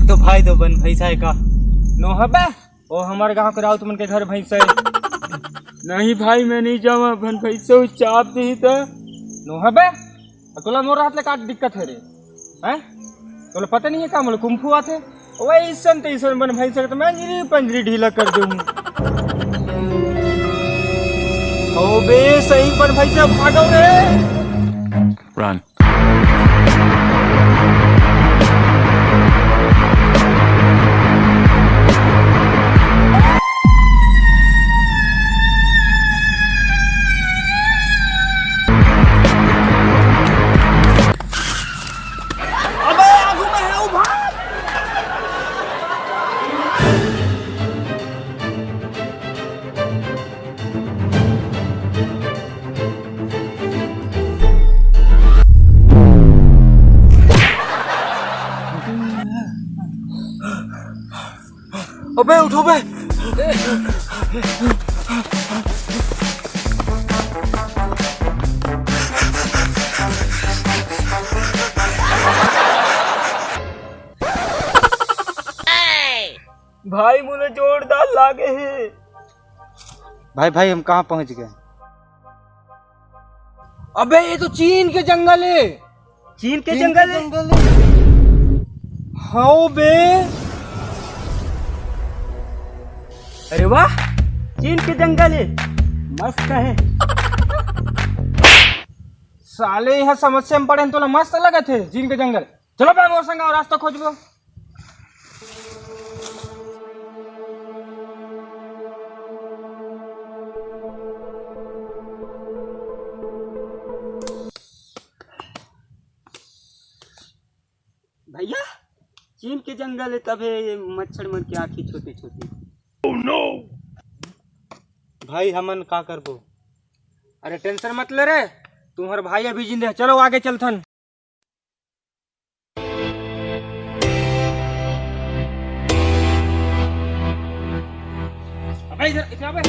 तो भाई दो बन भैंसा है का नो हबे ओ हमारे गांव के राउत मन के घर भैंस है। नहीं भाई मैं नहीं जावा भन भैंसो चाप दी तो नो हबे तोला मोर हाथ ले का दिक्कत है रे हैं तोला पता नहीं है का मोल कुंफू आथे वही सन तैसन बन भैंस तो मैं गिरी पंजरी ढीला कर दूं। ओ बे सही बन भैंसा भागो रे Run. अबे उठो बे भाई मुझे जोरदार लागे है। भाई हम कहाँ पहुँच गए? अबे ये तो चीन के जंगल है। चीन के जंगल है? हाँ बे अरे वाह चीन के जंगल है मस्त है। साले यहाँ समस्या में पड़े तो मस्त लगे थे चीन के जंगल। चलो भाई मोर संग रास्ता खोज लो। भैया चीन के जंगल है तब ये मच्छर मन की आँखें छोटी छोटी। Oh no! भाई हमन का करबो? अरे टेंशन मत ले रे तुम्हारे भाई अभी जिंदे है। चलो आगे चलथन। अबे इधर अबे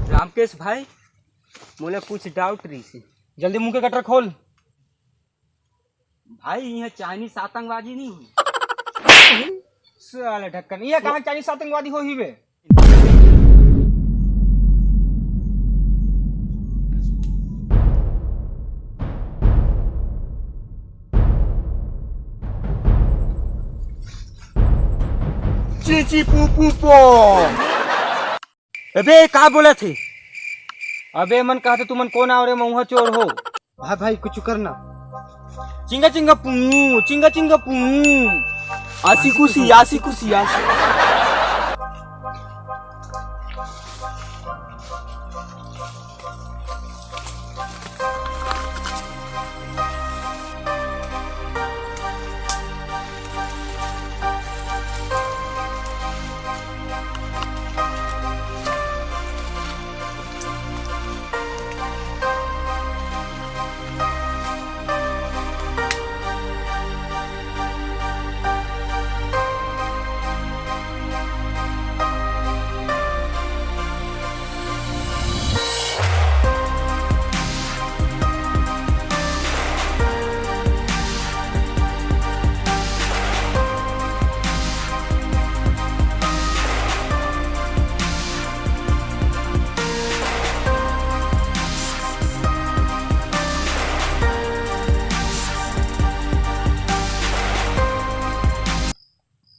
रामकेश भाई मोले कुछ डाउट रही सी जल्दी मुंह के कटर खोल। भाई यहाँ चाइनीज आतंकवादी नहीं हुई। साले ढक्कन ये कहाँ चाइनीज आतंकवादी हो ही बे? चीची पू पू पो। अबे का बोले थे? अबे मन कहते तू मन कौन आवरे मऊहा चोर हो? भाई कुछ करना। चिंगा चिंगा पू आसी कुसी आसी कुसी आसी।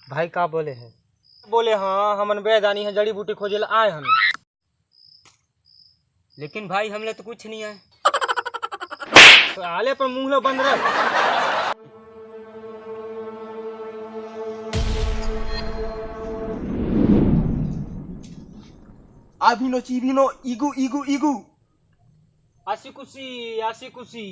भाई का बोले हैं? बोले हाँ हमन बेदानी है जड़ी बूटी खोजे आए हम। लेकिन भाई हमले तो कुछ नहीं है। साले पर मुंह लो बंद रख। आभिनो चीभिनो इगु इगु इगु। आसी कुसी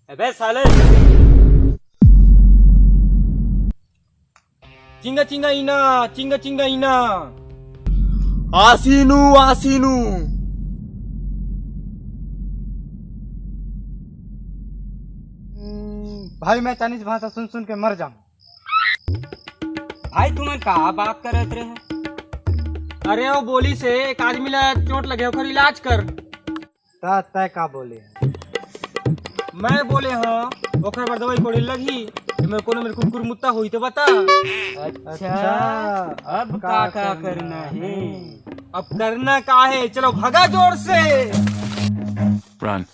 अबे साले चिंगा इना आसीनु आसीनु। भाई मैं चाइनीज भाषा सुन सुन के मर जाऊं। भाई तुम्हें कहा बात करत रहे? अरे वो बोली से एक आदमी ला चोट लगे ओकर इलाज कर। तय का बोले? मैं बोले हाँ ओकर बाद दवाई कोड़ी लगी मेरे को मेरे कुकुर मुत्ता हुई तो बता। अच्छा अब का करना है? अब करना का है, चलो भगा जोर से। Run.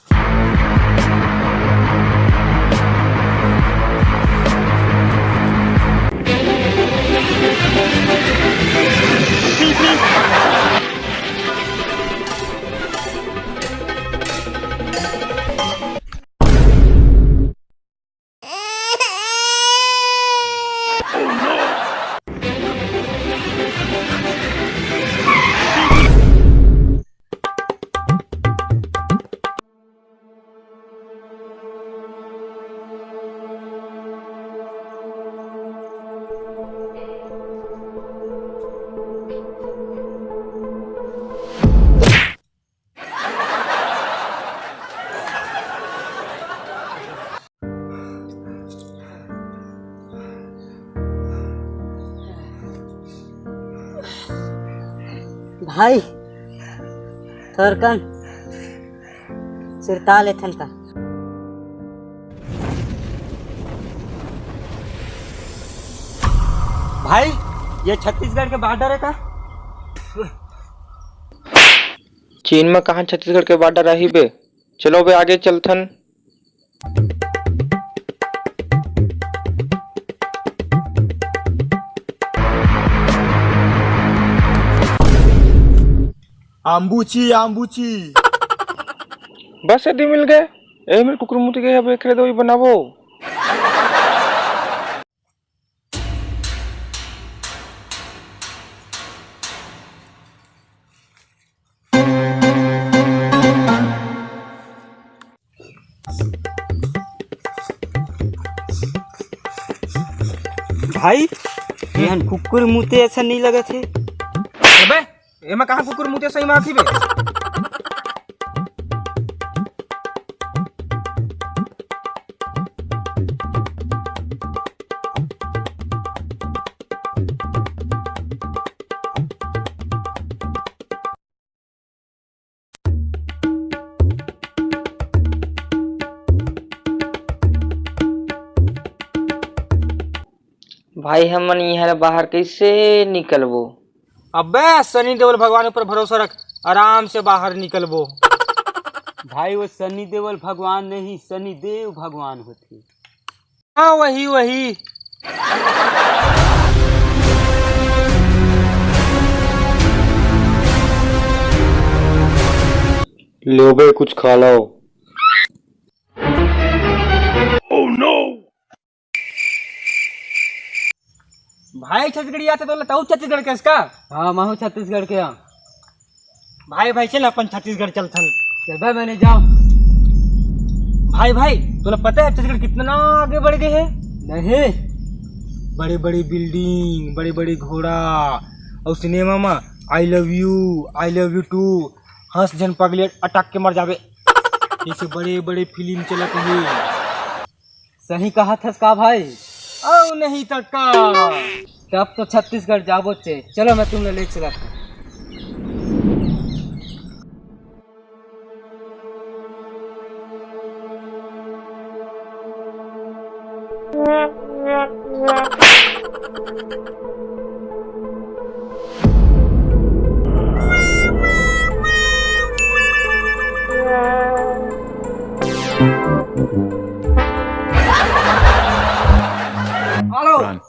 भाई थोरकन सिरताल एथन का भाई ये छत्तीसगढ़ के बॉर्डर है का? चीन में कहाँ छत्तीसगढ़ के बॉर्डर रही बे। चलो बे आगे चलथन। आम्बूची आम्बूची बस यदि मिल गए ए मेरे कुकुर मुत गए अब एक दो ही बनावो। भाई यहाँ कुकुर मुते ऐसा नहीं लगा थे। अबे एमा कहाँ कुकुर मुते सही माथी बे। भाई हमन यहाँ बाहर कैसे निकलबो? अबे शनि देवल भगवान पर भरोसा रख, आराम से बाहर निकलबो। भाई वो शनि देवल भगवान नहीं शनि देव भगवान होते। हाँ वही वही। लो बे कुछ खा लो। Oh no! भाई छत्तीसगढ़ आते तो बताओ छत्तीसगढ़ के इसका। हाँ मैं हूँ छत्तीसगढ़ के। यहाँ भाई भाई चल अपन छत्तीसगढ़ चलथन। चल भाई मैंने जाओ। भाई भाई तुम्हें पता है छत्तीसगढ़ कितना आगे बढ़ गए है? नहीं बड़ी बड़ी बिल्डिंग, बड़ी बड़ी घोड़ा और सिनेमा में आई लव यू टू हंस जन पगले अटक के मर जावे। जैसे बड़े बड़े फिल्म चलत है। सही कहा था का भाई। औ नहीं तक तब तो छत्तीसगढ़ जाबो चे। चलो मैं तुम्हें ले चला था। Run.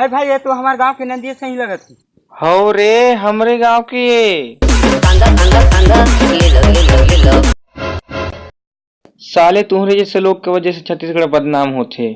हाय भाई ये तो हमारे गांव के नंदी से ही लगत थी। हो रे हमरे गांव के ये। साले तुम्हारे जैसे लोग की वजह से छत्तीसगढ़ बदनाम होते।